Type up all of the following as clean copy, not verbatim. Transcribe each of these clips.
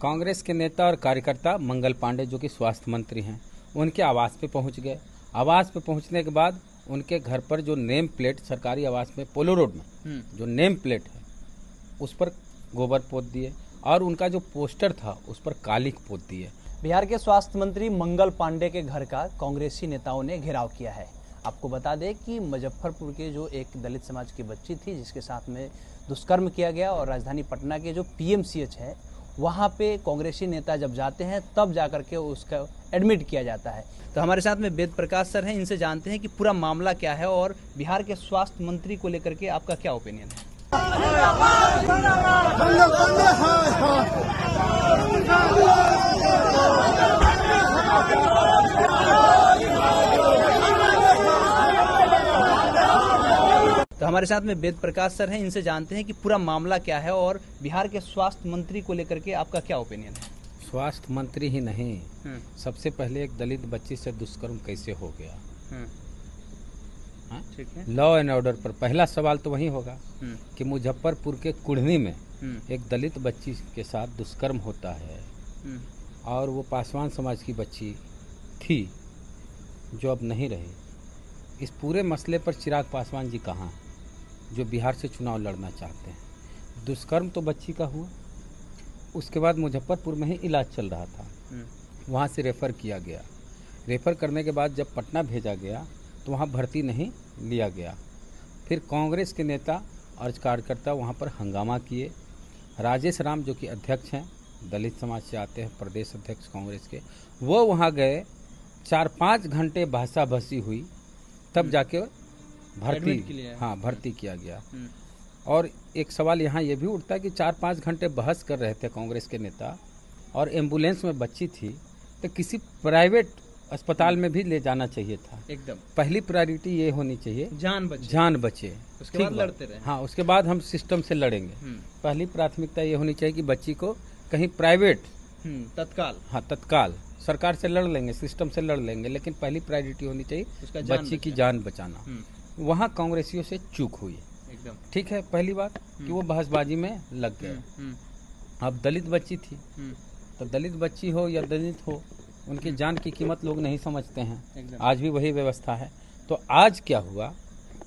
कांग्रेस के नेता और कार्यकर्ता मंगल पांडे जो कि स्वास्थ्य मंत्री हैं, उनके आवास पे पहुंच गए। आवास पे पहुंचने के बाद उनके घर पर जो नेम प्लेट, सरकारी आवास में पोलो रोड में जो नेम प्लेट है उस पर गोबर पोत दिए और उनका जो पोस्टर था उस पर कालिख पोत दिए। बिहार के स्वास्थ्य मंत्री मंगल पांडे के घर का कांग्रेसी नेताओं ने घेराव किया है। आपको बता दें कि मुजफ्फरपुर के जो एक दलित समाज की बच्ची थी जिसके साथ में दुष्कर्म किया गया और राजधानी पटना के जो पीएमसीएच है वहाँ पे कांग्रेसी नेता जब जाते हैं तब जाकर के उसका एडमिट किया जाता है। तो हमारे साथ में वेद प्रकाश सर हैं, इनसे जानते हैं कि पूरा मामला क्या है और बिहार के स्वास्थ्य मंत्री को लेकर के आपका क्या ओपिनियन है। तो हमारे साथ में वेद प्रकाश सर हैं, इनसे जानते हैं कि पूरा मामला क्या है और बिहार के स्वास्थ्य मंत्री को लेकर के आपका क्या ओपिनियन है। स्वास्थ्य मंत्री ही नहीं, सबसे पहले एक दलित बच्ची से दुष्कर्म कैसे हो गया, ठीक है। लॉ एंड ऑर्डर पर पहला सवाल तो वही होगा कि मुजफ्फरपुर के कुढ़नी में एक दलित बच्ची के साथ दुष्कर्म होता है और वो पासवान समाज की बच्ची थी जो अब नहीं रही। इस पूरे मसले पर चिराग पासवान जी कहाँ, जो बिहार से चुनाव लड़ना चाहते हैं। दुष्कर्म तो बच्ची का हुआ, उसके बाद मुजफ्फरपुर में ही इलाज चल रहा था, वहाँ से रेफ़र किया गया। रेफ़र करने के बाद जब पटना भेजा गया तो वहाँ भर्ती नहीं लिया गया। फिर कांग्रेस के नेता और कार्यकर्ता वहाँ पर हंगामा किए। राजेश राम जो कि अध्यक्ष हैं, दलित समाज से आते हैं, प्रदेश अध्यक्ष कांग्रेस के, वो वहाँ गए। 4-5 घंटे बहसा बहसी हुई, तब जाके भर्ती किया गया। और एक सवाल यहाँ ये भी उठता है कि 4-5 घंटे बहस कर रहे थे कांग्रेस के नेता और एम्बुलेंस में बच्ची थी तो किसी प्राइवेट अस्पताल में भी ले जाना चाहिए था। एकदम पहली प्रायोरिटी ये होनी चाहिए जान बचे, उसके बाद लड़ते रहे। हाँ, उसके बाद हम सिस्टम से लड़ेंगे। पहली प्राथमिकता ये होनी चाहिए कि बच्ची को कहीं प्राइवेट तत्काल सरकार से लड़ लेंगे, सिस्टम से लड़ लेंगे, लेकिन पहली प्रायोरिटी होनी चाहिए बच्ची की जान बचाना। वहाँ कांग्रेसियों से चूक हुई। एकदम ठीक है, पहली बात कि वो बहसबाजी में लग गए। अब दलित बच्ची थी तो दलित बच्ची हो या दलित हो, उनकी जान की कीमत लोग नहीं समझते हैं। आज भी वही व्यवस्था है। तो आज क्या हुआ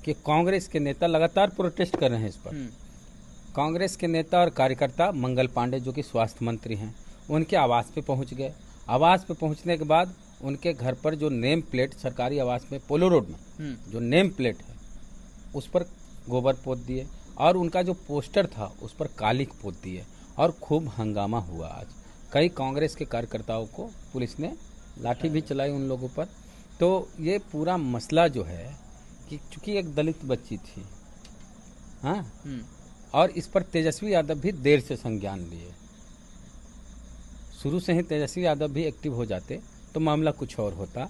कि कांग्रेस के नेता लगातार प्रोटेस्ट कर रहे हैं इस पर। कांग्रेस के नेता और कार्यकर्ता मंगल पांडे जो कि स्वास्थ्य मंत्री हैं, उनके आवास पे पहुंच गए। आवास पे पहुंचने के बाद उनके घर पर जो नेम प्लेट, सरकारी आवास में पोलो रोड में जो नेम प्लेट है उस पर गोबर पोत दिए और उनका जो पोस्टर था उस पर कालिख पोत दिए और खूब हंगामा हुआ। आज कई कांग्रेस के कार्यकर्ताओं को पुलिस ने लाठी भी चलाई उन लोगों पर। तो ये पूरा मसला जो है कि चूंकि एक दलित बच्ची थी, हाँ, और इस पर तेजस्वी यादव भी देर से संज्ञान लिए। शुरू से ही तेजस्वी यादव भी एक्टिव हो जाते तो मामला कुछ और होता।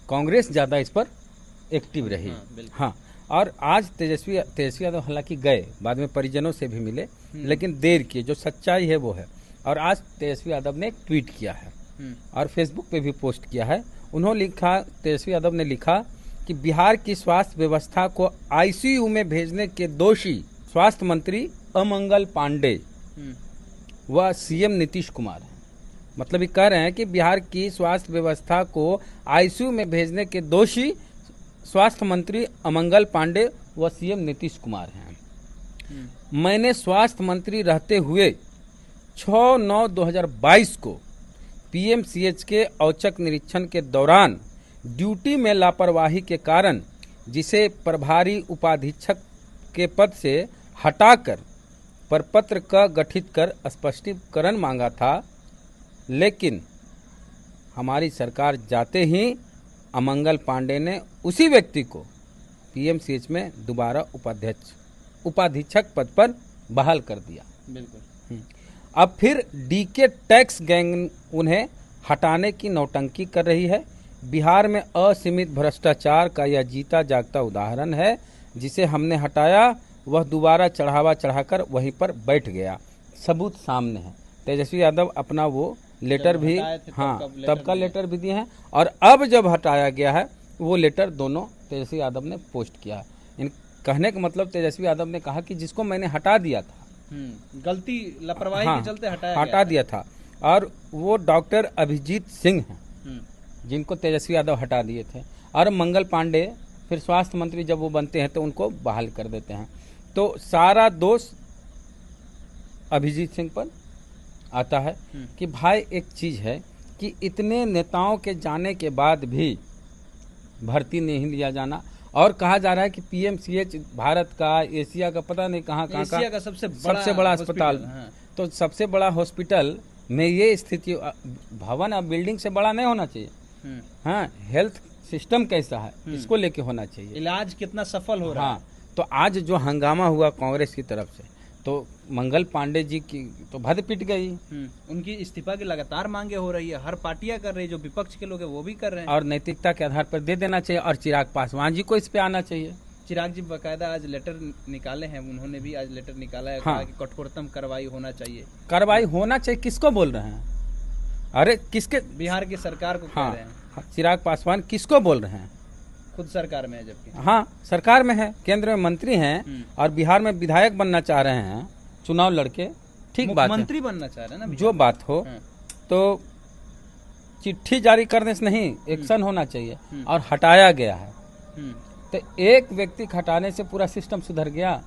कांग्रेस ज़्यादा इस पर एक्टिव रही। हाँ, और आज तेजस्वी यादव हालांकि गए, बाद में परिजनों से भी मिले, लेकिन देर की जो सच्चाई है वो है। और आज तेजस्वी यादव ने एक ट्वीट किया है और फेसबुक पे भी पोस्ट किया है। उन्होंने लिखा, तेजस्वी यादव ने लिखा कि बिहार की स्वास्थ्य व्यवस्था को आईसीयू में भेजने के दोषी स्वास्थ्य मंत्री अमंगल पांडे व सीएम नीतीश कुमार हैं। मतलब ये कह रहे हैं कि बिहार की स्वास्थ्य व्यवस्था को आईसीयू में भेजने के दोषी स्वास्थ्य मंत्री अमंगल पांडे व सीएम नीतीश कुमार हैं। मैंने स्वास्थ्य मंत्री रहते हुए 6/9/2022 को पीएमसीएच के औचक निरीक्षण के दौरान ड्यूटी में लापरवाही के कारण जिसे प्रभारी उपाधीक्षक के पद से हटाकर प्रपत्र का गठित कर स्पष्टीकरण मांगा था, लेकिन हमारी सरकार जाते ही अमंगल पांडे ने उसी व्यक्ति को पीएमसीएच में दोबारा उपाधीक्षक पद पर बहाल कर दिया। बिल्कुल। अब फिर डीके टैक्स गैंग उन्हें हटाने की नौटंकी कर रही है। बिहार में असीमित भ्रष्टाचार का यह जीता जागता उदाहरण है। जिसे हमने हटाया वह दोबारा चढ़ावा चढ़ाकर वहीं पर बैठ गया। सबूत सामने है। तेजस्वी यादव अपना वो लेटर भी, हाँ, तब का लेटर भी दिए हैं और अब जब हटाया गया है वो लेटर दोनों तेजस्वी यादव ने पोस्ट किया। इन कहने का मतलब तेजस्वी यादव ने कहा कि जिसको मैंने हटा दिया था, गलती लापरवाही के चलते हटा दिया था, और वो डॉक्टर अभिजीत सिंह हैं, जिनको तेजस्वी यादव हटा दिए थे, और मंगल पांडे फिर स्वास्थ्य मंत्री जब वो बनते हैं तो उनको बहाल कर देते हैं। तो सारा दोष अभिजीत सिंह पर आता है कि भाई एक चीज है कि इतने नेताओं के जाने के बाद भी भर्ती नहीं लिया जाना, और कहा जा रहा है कि पीएमसीएच भारत का, एशिया का, पता नहीं कहाँ का सबसे बड़ा अस्पताल। तो सबसे बड़ा हॉस्पिटल में ये स्थिति, भवन अब बिल्डिंग से बड़ा नहीं होना चाहिए। हाँ, हेल्थ सिस्टम कैसा है इसको लेके होना चाहिए, इलाज कितना सफल हो रहा है। हाँ, तो आज जो हंगामा हुआ कांग्रेस की तरफ से, तो मंगल पांडे जी की तो भद पिट गई। उनकी इस्तीफा की लगातार मांगे हो रही है, हर पार्टियां कर रही है, जो विपक्ष के लोग हैं वो भी कर रहे हैं, और नैतिकता के आधार पर दे देना चाहिए, और चिराग पासवान जी को इस पे आना चाहिए। चिराग जी बकायदा आज लेटर निकाले हैं, उन्होंने भी आज लेटर निकाला है, कहा कि कठोरतम कार्रवाई होना चाहिए। कार्रवाई होना चाहिए, किसको बोल रहे हैं? अरे किसके? बिहार की सरकार को कह रहे हैं। चिराग पासवान किसको बोल रहे हैं? खुद सरकार में है, जबकि हाँ, सरकार में है, केंद्र में मंत्री हैं, और बिहार में विधायक बनना चाह रहे हैं, चुनाव लड़के। ठीक बात है, मंत्री बनना चाह रहे हैं ना, जो बात हो। तो चिट्ठी जारी करने से नहीं, एक्शन होना चाहिए, और हटाया गया है। तो एक व्यक्ति हटाने से पूरा सिस्टम सुधर गया।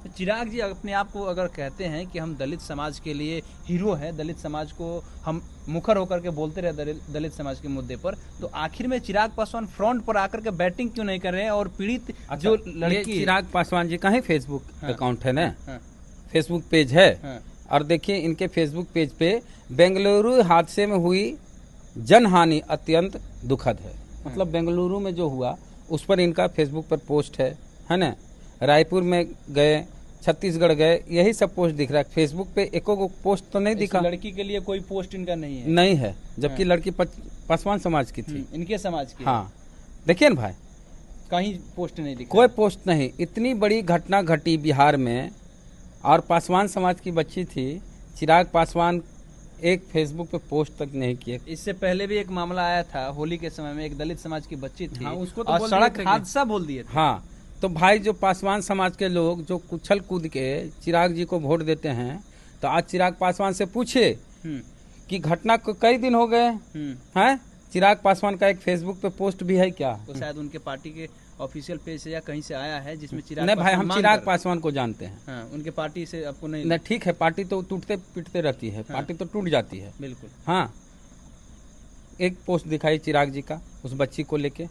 चिराग जी अपने आप को अगर कहते हैं कि हम दलित समाज के लिए हीरो हैं, दलित समाज को हम मुखर होकर के बोलते रहे दलित समाज के मुद्दे पर, तो आखिर में चिराग पासवान फ्रंट पर आकर के बैटिंग क्यों नहीं कर रहे हैं? और पीड़ित जो लड़की, चिराग पासवान जी का ही फेसबुक अकाउंट है ना, फेसबुक पेज है, और देखिए इनके फेसबुक पेज पे बेंगलुरु हादसे में हुई जनहानि अत्यंत दुखद है। मतलब बेंगलुरु में जो हुआ उस पर इनका फेसबुक पर पोस्ट है ना। रायपुर में गए, छत्तीसगढ़ गए, यही सब पोस्ट दिख रहा है फेसबुक पे। एको को पोस्ट तो नहीं दिखा। लड़की के लिए कोई पोस्ट इनका नहीं है, जबकि लड़की पासवान समाज की थी, इनके समाज की। हाँ, देखिए ना भाई, कहीं पोस्ट नहीं दिखा, कोई पोस्ट नहीं। इतनी बड़ी घटना घटी बिहार में, और पासवान समाज की बच्ची थी, चिराग पासवान एक फेसबुक पे पोस्ट तक नहीं किए। इससे पहले भी एक मामला आया था, होली के समय में एक दलित समाज की बच्ची थी, हाँ, उसको तो और सड़क हादसा बोल दिए थे। हाँ, तो भाई जो पासवान समाज के लोग जो कुछल कूद के चिराग जी को वोट देते हैं, तो आज चिराग पासवान से पूछे कि घटना को कई दिन हो गए हैं, चिराग पासवान का एक फेसबुक पे पोस्ट भी है क्या? तो शायद उनके पार्टी के ऑफिशियल पेज से या कहीं से आया है, जिसमें चिराग नहीं भाई, हम चिराग पासवान को जानते हैं। हाँ, उनके पार्टी से आपको नहीं, ठीक है, पार्टी तो टूटते पिटते रहती है, पार्टी तो टूट जाती है, बिल्कुल। हाँ, एक पोस्ट दिखाई चिराग जी का उस बच्ची को लेके,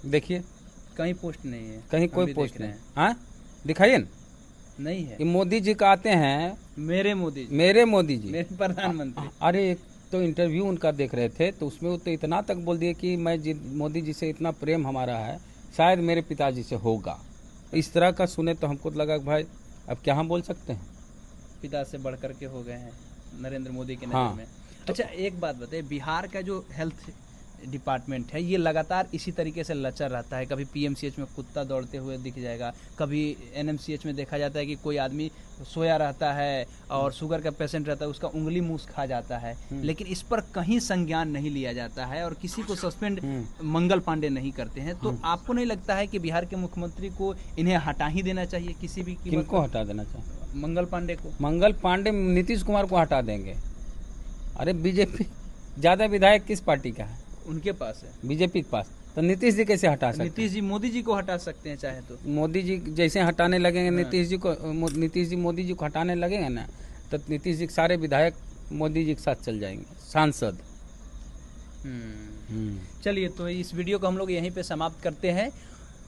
देखिए कहीं पोस्ट नहीं है, कहीं कोई पोस्ट नहीं। हाँ, दिखाइए ना, नहीं है। मोदी जी का आते हैं, मेरे मोदी जी, मेरे प्रधानमंत्री। अरे एक तो इंटरव्यू उनका देख रहे थे, तो उसमें वो तो इतना तक बोल दिए कि मैं मोदी जी से इतना प्रेम हमारा है, शायद मेरे पिताजी से होगा। इस तरह का सुने तो हमको भाई अब क्या हम बोल सकते हैं, पिता से बढ़कर के हो गए हैं नरेंद्र मोदी के नजर में। अच्छा, एक बात बताइए, बिहार का जो हेल्थ डिपार्टमेंट है ये लगातार इसी तरीके से लचर रहता है। कभी पीएमसीएच में कुत्ता दौड़ते हुए दिख जाएगा, कभी एनएमसीएच में देखा जाता है कि कोई आदमी सोया रहता है और शुगर का पेशेंट रहता है, उसका उंगली मूस खा जाता है, लेकिन इस पर कहीं संज्ञान नहीं लिया जाता है और किसी को सस्पेंड मंगल पांडे नहीं करते हैं। तो आपको नहीं लगता है कि बिहार के मुख्यमंत्री को इन्हें हटा ही देना चाहिए? किसी भी कीमत को हटा देना चाहिए? मंगल पांडे को? मंगल पांडे नीतीश कुमार को हटा देंगे। अरे बीजेपी ज्यादा विधायक किस पार्टी का है? उनके पास है, बीजेपी के पास। तो नीतीश जी कैसे हटा सकते हैं? नीतीश जी मोदी जी को हटा सकते हैं चाहे तो। मोदी जी जैसे हटाने लगेंगे नीतीश जी मोदी जी को हटाने लगेंगे ना, तो नीतीश जी के सारे विधायक मोदी जी के साथ चल जाएंगे, सांसद। चलिए, तो इस वीडियो को हम लोग यहीं पे समाप्त करते हैं।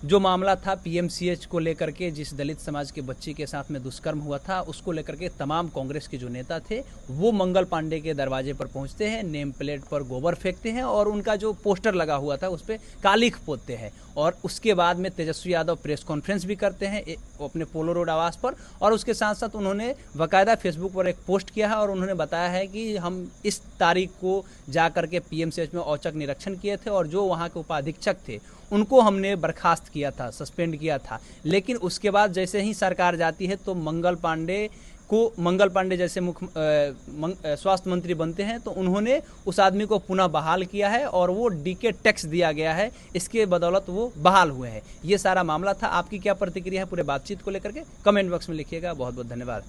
जो मामला था पीएमसीएच को लेकर के, जिस दलित समाज के बच्ची के साथ में दुष्कर्म हुआ था, उसको लेकर के तमाम कांग्रेस के जो नेता थे वो मंगल पांडे के दरवाजे पर पहुंचते हैं, नेम प्लेट पर गोबर फेंकते हैं और उनका जो पोस्टर लगा हुआ था उस पर कालिख पोतते हैं। और उसके बाद में तेजस्वी यादव प्रेस कॉन्फ्रेंस भी करते हैं अपने पोलो रोड आवास पर, और उसके साथ साथ उन्होंने बाकायदा फेसबुक पर एक पोस्ट किया है और उन्होंने बताया है कि हम इस तारीख को जा करके पीएमसीएच में औचक निरीक्षण किए थे और जो वहाँ के उपाधीक्षक थे उनको हमने बर्खास्त किया था, सस्पेंड किया था। लेकिन उसके बाद जैसे ही सरकार जाती है तो मंगल पांडे जैसे स्वास्थ्य मंत्री बनते हैं तो उन्होंने उस आदमी को पुनः बहाल किया है और वो डीके टैक्स दिया गया है, इसके बदौलत वो बहाल हुए हैं। ये सारा मामला था। आपकी क्या प्रतिक्रिया है पूरे बातचीत को लेकर के? कमेंट बॉक्स में लिखिएगा। बहुत बहुत धन्यवाद।